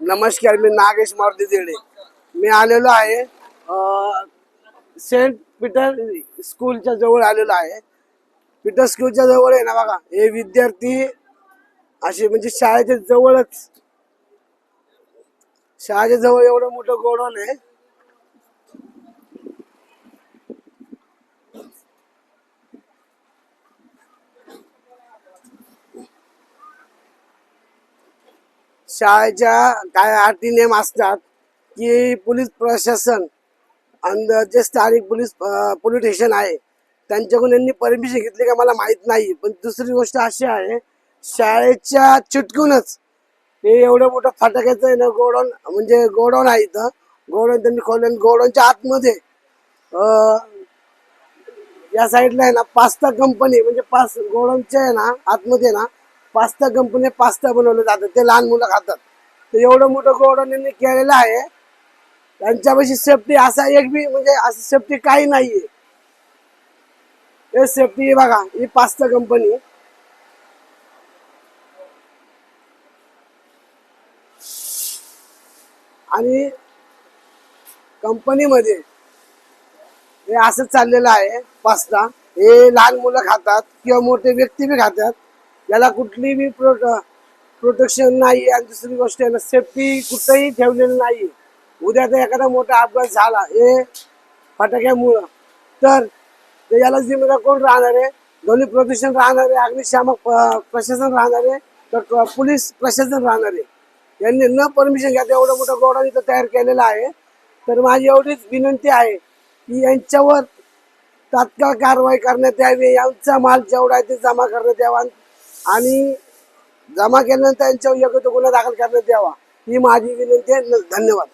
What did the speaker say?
नमस्कार, मी नागेश मारुती देडे. मी आलेलो आहे सेंट पीटर स्कूलच्या जवळ आलेलो आहे. पीटर स्कूलच्या जवळ आहे ना बघा, हे विद्यार्थी असे म्हणजे शाळेच्या जवळच, शाळेच्या जवळ एवढं मोठं गोडाऊन आहे. शाळेच्या काय अटी नियम असतात की पोलीस प्रशासन आणि जे स्थानिक पोलीस स्टेशन आहे त्यांच्याकडून यांनी परमिशन घेतली का मला माहित नाही. पण दुसरी गोष्ट अशी आहे, शाळेच्या चिटकूनच हे एवढं मोठं फटाक्याचं आहे ना गोडाऊन, म्हणजे गोडाऊन आहे. इथं गोडाऊन त्यांनी खोललं. गोडाऊनच्या आतमध्ये या साईडला आहे ना पास्ता कंपनी, म्हणजे गोडाऊनच्या आहे ना आतमध्ये ना पास्ता कंपनी पास्ता बनवलं जातं, ते लहान मुलं खातात. तर एवढं मोठं गोडाऊन यांनी केलेलं आहे. त्यांच्यापाशी सेफ्टी असा एक बी म्हणजे असं सेफ्टी काही नाहीये. हे सेफ्टी बघा, ही पास्ता कंपनी आणि कंपनीमध्ये हे असं चाललेलं आहे. पास्ता हे लहान मुलं खातात किंवा मोठे व्यक्ती बी खातात. याला कुठली बी प्रोटेक्शन नाही. आणि दुसरी गोष्ट आहे ना, सेफ्टी कुठेही ठेवलेली नाही. उद्या तर एखादा मोठा अपघात झाला हे फटाक्यामुळं, तर याला जिम्मेदार कोण राहणार आहे? ध्वनी प्रदूषण राहणार आहे, अग्निशामक प्रशासन राहणार आहे, तर पोलीस प्रशासन राहणार आहे. यांनी न परमिशन घ्या एवढं मोठं गोडाऊन इथं तयार केलेलं आहे. तर माझी एवढीच विनंती आहे की यांच्यावर तात्काळ कारवाई करण्यात यावी. यांचा माल जेवढा आहे ते जमा करण्यात यावा आणि जमा केल्यानंतर यांच्यावर योग्य तो गुन्हा दाखल करण्यात यावा, ही माझी विनंती आहे. धन्यवाद.